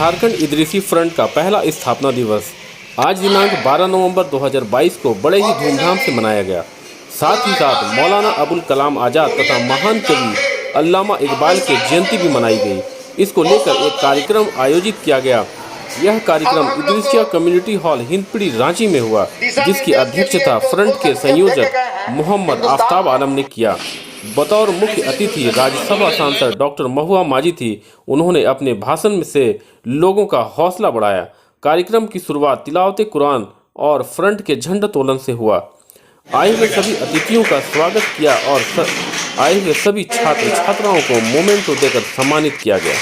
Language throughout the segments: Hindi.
झारखंड इदरीसी फ्रंट का पहला स्थापना दिवस आज दिनांक 12 नवंबर 2022 को बड़े ही धूमधाम से मनाया गया। साथ ही साथ मौलाना अबुल कलाम आज़ाद तथा महान कवि अल्लामा इकबाल की जयंती भी मनाई गई। इसको लेकर एक कार्यक्रम आयोजित किया गया। यह कार्यक्रम इदरीसिया कम्युनिटी हॉल हिंदपीढ़ी रांची में हुआ, जिसकी अध्यक्षता फ्रंट के संयोजक मोहम्मद आफ्ताब आलम ने किया। बतौर मुख्य अतिथि राज्यसभा सांसद डॉक्टर महुआ माजी थी। उन्होंने अपने भाषण से लोगों का हौसला बढ़ाया। कार्यक्रम की शुरुआत तिलावत कुरान और फ्रंट के झंडोत्तोलन से हुआ। आए हुए सभी अतिथियों का स्वागत किया और आए हुए सभी छात्र छात्राओं को मोमेंटो देकर सम्मानित किया गया।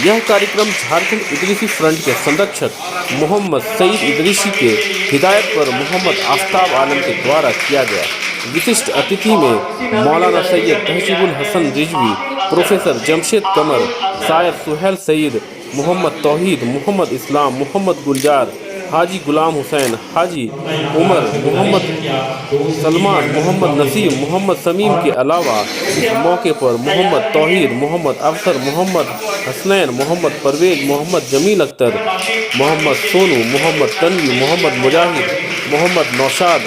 यह कार्यक्रम झारखंड इदरीसी फ्रंट के संरक्षक मोहम्मद सईद इदरीसी के हिदायत पर मोहम्मद आफ्ताब आलम के द्वारा किया गया। विशिष्ट अतिथि में मौलाना सैयद तहसीबुल हसन रिजवी, प्रोफेसर जमशेद कमर, शायर सुहेल सईद, मोहम्मद तौहीद, मोहम्मद इस्लाम, मोहम्मद गुलजार, हाजी गुलाम हुसैन, हाजी उमर, मोहम्मद सलमान, मोहम्मद नसीम, मोहम्मद समीम के अलावा इस मौके पर मोहम्मद तौहीद, मोहम्मद अफसर, मोहम्मद हसनैन, मोहम्मद परवेज, मोहम्मद जमील अख्तर, मोहम्मद सोनू, मोहम्मद तनवी, मोहम्मद मुजाहिद, मोहम्मद नौशाद,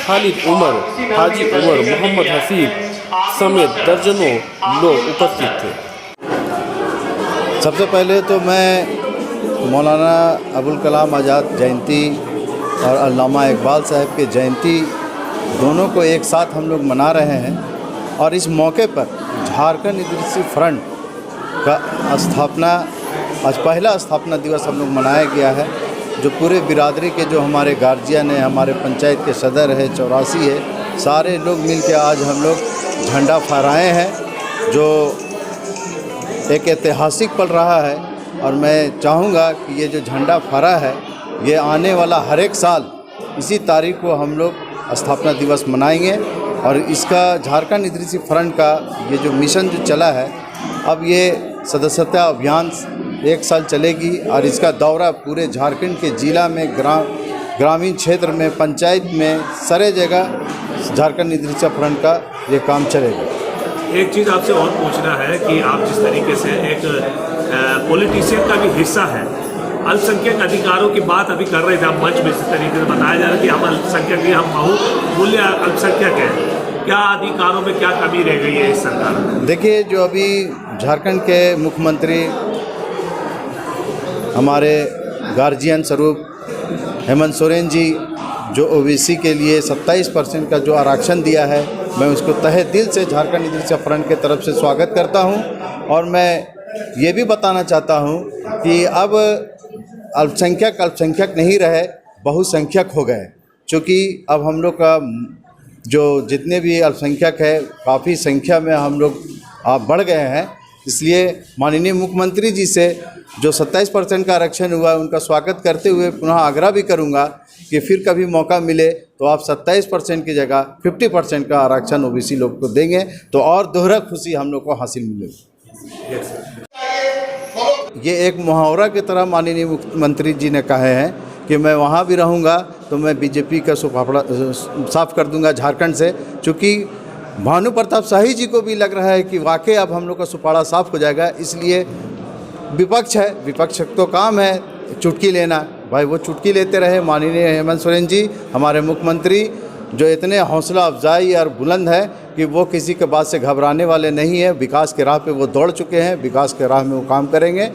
खालिद उमर, हाजी उमर, मोहम्मद हसीब समेत दर्जनों लोग उपस्थित थे। सबसे पहले तो मैं मौलाना अबुल कलाम आज़ाद जयंती और अल्लामा इकबाल साहब के जयंती दोनों को एक साथ हम लोग मना रहे हैं और इस मौके पर झारखंड इदरीसी फ्रंट का स्थापना आज पहला स्थापना दिवस हम लोग मनाया गया है। जो पूरे बिरादरी के जो हमारे गार्जियन हैं, हमारे पंचायत के सदर है, 84 है, सारे लोग मिल के आज हम लोग झंडा फहराए हैं, जो एक ऐतिहासिक पल रहा है। और मैं चाहूँगा कि ये जो झंडा फहरा है ये आने वाला हर एक साल इसी तारीख को हम लोग स्थापना दिवस मनाएंगे। और इसका झारखंड इदरीसी फ्रंट का ये जो मिशन जो चला है, अब ये सदस्यता अभियान 1 साल चलेगी और इसका दौरा पूरे झारखंड के ज़िला में, ग्रामीण क्षेत्र में, पंचायत में, सारे जगह झारखंड इदरीसी फ्रंट का ये काम चलेगा। एक चीज़ आपसे और पूछना है कि आप जिस तरीके से एक पॉलिटिशियन का भी हिस्सा है, अल्पसंख्यक अधिकारों की बात अभी कर रहे थे आप मंच में, इस तरीके से बताया जा रहा है कि हम अल्पसंख्यक नहीं, हम बहुमूल्य अल्पसंख्यक हैं। क्या अधिकारों में क्या कमी रह गई है इस सरकार में? देखिए, जो अभी झारखंड के मुख्यमंत्री हमारे गार्जियन स्वरूप हेमंत सोरेन जी जो ओबीसी के लिए 27% का जो आरक्षण दिया है, मैं उसको तहे दिल से झारखंड इदरीसी फ्रंट के तरफ से स्वागत करता हूं। और मैं ये भी बताना चाहता हूं कि अब अल्पसंख्यक नहीं रहे, बहुसंख्यक हो गए। चूँकि अब हम लोग का जो जितने भी अल्पसंख्यक है, काफ़ी संख्या में हम लोग बढ़ गए हैं। इसलिए माननीय मुख्यमंत्री जी से जो 27% का आरक्षण हुआ है, उनका स्वागत करते हुए पुनः आग्रह भी करूंगा कि फिर कभी मौका मिले तो आप 27% की जगह 50% का आरक्षण ओबीसी लोग को देंगे, तो और दोहरा खुशी हम लोग को हासिल मिलेगी। ये एक मुहावरा की तरह माननीय मुख्यमंत्री जी ने कहे हैं कि मैं वहाँ भी रहूँगा तो मैं बीजेपी का सुफाफड़ा साफ कर दूंगा झारखंड से। चूँकि भानु प्रताप शाही जी को भी लग रहा है कि वाकई अब हम लोग का सुपाड़ा साफ हो जाएगा, इसलिए विपक्ष है, विपक्ष तो काम है चुटकी लेना, भाई वो चुटकी लेते रहे। माननीय हेमंत सोरेन जी हमारे मुख्यमंत्री जो इतने हौसला अफजाई और बुलंद है कि वो किसी के बात से घबराने वाले नहीं है। विकास के राह पे वो दौड़ चुके हैं, विकास के राह में वो काम करेंगे।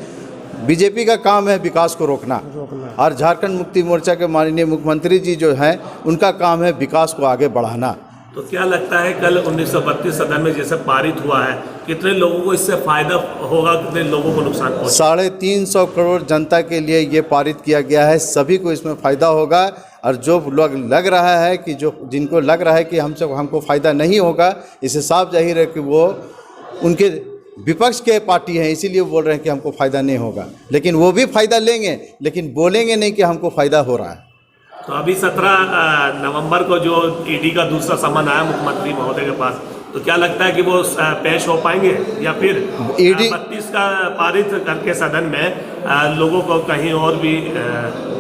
बीजेपी का काम है विकास को रोकना और झारखंड मुक्ति मोर्चा के माननीय मुख्यमंत्री जी जो हैं, उनका काम है विकास को आगे बढ़ाना। तो क्या लगता है कल 1932 सदन में जैसे पारित हुआ है, कितने लोगों को इससे फायदा होगा, कितने लोगों को नुकसान पहुंचेगा? 350 करोड़ जनता के लिए ये पारित किया गया है, सभी को इसमें फ़ायदा होगा। और जो लोग लग रहा है कि जिनको लग रहा है कि हमको फ़ायदा नहीं होगा, इससे साफ जाहिर है कि वो उनके विपक्ष के पार्टी हैं, इसीलिए बोल रहे हैं कि हमको फ़ायदा नहीं होगा। लेकिन वो भी फ़ायदा लेंगे, लेकिन बोलेंगे नहीं कि हमको फ़ायदा हो रहा है। तो अभी 17 नवंबर को जो ईडी का दूसरा समन आया मुख्यमंत्री महोदय के पास, तो क्या लगता है कि वो पेश हो पाएंगे या फिर ईडी 32 का पारित करके सदन में लोगों को कहीं और भी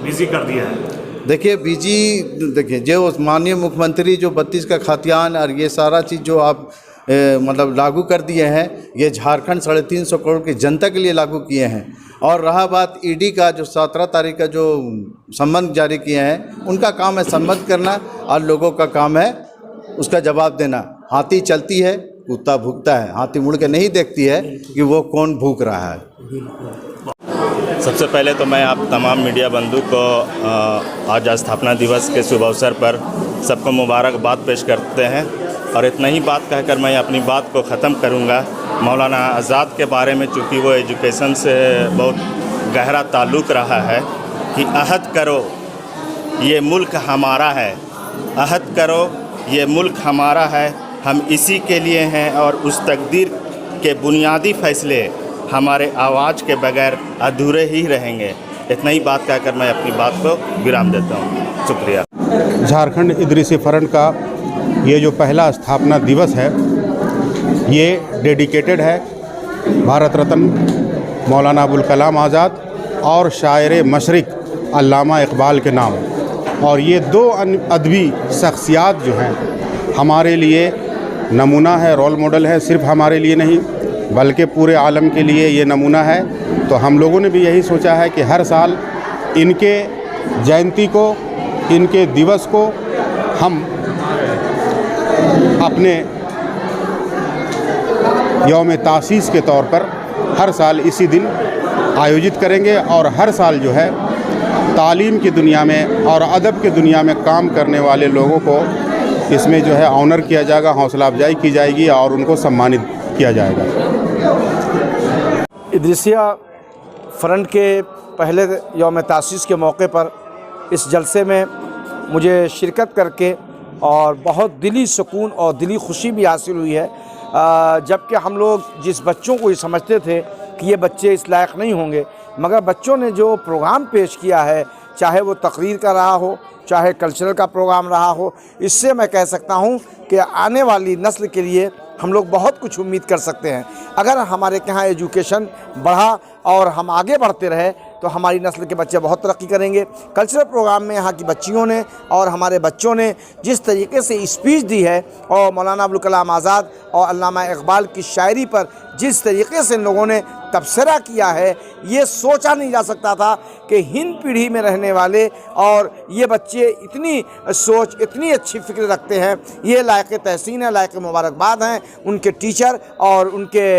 बिजी कर दिया है? देखिए जो माननीय मुख्यमंत्री जो 32 का खतियान और ये सारा चीज़ जो आप मतलब लागू कर दिए हैं। ये झारखंड 350 करोड़ की जनता के लिए लागू किए हैं। और रहा बात ईडी का, जो 17 तारीख का जो संबंध जारी किए हैं, उनका काम है संबंध करना और लोगों का काम है उसका जवाब देना। हाथी चलती है, कुत्ता भूकता है, हाथी मुड़ के नहीं देखती है कि वो कौन भूक रहा है। सबसे पहले तो मैं आप तमाम मीडिया बंधु को आज स्थापना दिवस के शुभ अवसर पर सबको मुबारकबाद पेश करते हैं। और इतना ही बात कहकर मैं अपनी बात को ख़त्म करूंगा। मौलाना आज़ाद के बारे में, चूँकि वो एजुकेशन से बहुत गहरा ताल्लुक़ रहा है कि अहद करो ये मुल्क हमारा है, अहद करो ये मुल्क हमारा है, हम इसी के लिए हैं और उस तकदीर के बुनियादी फ़ैसले हमारे आवाज़ के बगैर अधूरे ही रहेंगे। इतना ही बात कहकर मैं अपनी बात को विराम देता हूँ। शुक्रिया। झारखंड इदरीसी फ्रंट का ये जो पहला स्थापना दिवस है, ये डेडिकेटेड है भारत रत्न मौलाना अबुल कलाम आज़ाद और शायर मशरिक़ अल्लामा इकबाल के नाम। और ये दो अदबी शख्सियात जो हैं हमारे लिए नमूना है, रोल मॉडल है। सिर्फ हमारे लिए नहीं बल्कि पूरे आलम के लिए ये नमूना है। तो हम लोगों ने भी यही सोचा है कि हर साल इनके जयंती को, इनके दिवस को हम अपने यौम तासीस के तौर पर हर साल इसी दिन आयोजित करेंगे। और हर साल जो है तालीम की दुनिया में और अदब की दुनिया में काम करने वाले लोगों को इसमें जो है ऑनर किया जाएगा, हौसला अफजाई की जाएगी और उनको सम्मानित किया जाएगा। इदरीसिया फ्रंट के पहले यौम तासीस के मौके पर इस जलसे में मुझे शिरकत करके और बहुत दिली सुकून और दिली खुशी भी हासिल हुई है। जबकि हम लोग जिस बच्चों को ये समझते थे कि ये बच्चे इस लायक नहीं होंगे, मगर बच्चों ने जो प्रोग्राम पेश किया है, चाहे वो तकरीर का रहा हो, चाहे कल्चरल का प्रोग्राम रहा हो, इससे मैं कह सकता हूँ कि आने वाली नस्ल के लिए हम लोग बहुत कुछ उम्मीद कर सकते हैं। अगर हमारे यहाँ एजुकेशन बढ़ा और हम आगे बढ़ते रहे तो हमारी नस्ल के बच्चे बहुत तरक्की करेंगे। कल्चरल प्रोग्राम में यहाँ की बच्चियों ने और हमारे बच्चों ने जिस तरीके से स्पीच दी है और मौलाना अबुल कलाम आज़ाद और अल्लामा इकबाल की शायरी पर जिस तरीके से इन लोगों ने तबसरा किया है, ये सोचा नहीं जा सकता था कि हिंद पीढ़ी में रहने वाले और ये बच्चे इतनी सोच, इतनी अच्छी फ़िक्र रखते हैं। ये लायक तहसीन है, लायक मुबारकबाद हैं उनके टीचर और उनके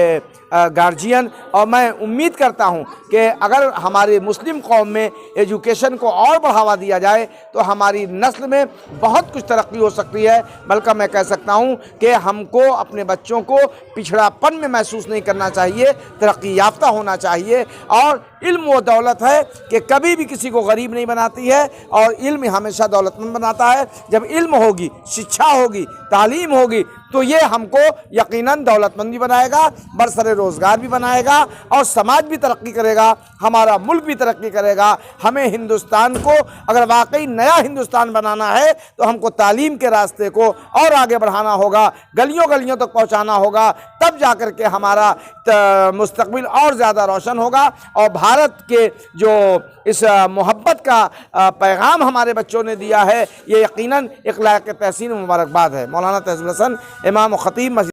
गार्जियन। और मैं उम्मीद करता हूं कि अगर हमारे मुस्लिम कौम में एजुकेशन को और बढ़ावा दिया जाए तो हमारी नस्ल में बहुत कुछ तरक्की हो सकती है। बल्कि मैं कह सकता हूं कि हमको अपने बच्चों को पिछड़ापन में महसूस नहीं करना चाहिए, तरक्की याफ्ता होना चाहिए। और इल्म वो दौलत है कि कभी भी किसी को गरीब नहीं बनाती है और इल्म हमेशा दौलतमंद बनाता है। जब इल्म होगी, शिक्षा होगी, तालीम होगी तो ये हमको यकीनन दौलतमंद भी बनाएगा, बरसरे रोज़गार भी बनाएगा और समाज भी तरक्की करेगा, हमारा मुल्क भी तरक्की करेगा। हमें हिंदुस्तान को अगर वाकई नया हिंदुस्तान बनाना है तो हमको तालीम के रास्ते को और आगे बढ़ाना होगा, गलियों गलियों तक पहुंचाना होगा, तब जाकर के हमारा मुस्तकबिल और ज़्यादा रोशन होगा। और भारत के जो इस मोहब्बत का पैगाम हमारे बच्चों ने दिया है, ये यकीनन एक लायक तहसीन मुबारकबाद है। मौलाना तहसीन हसन इमाम व खतीब मस्जिद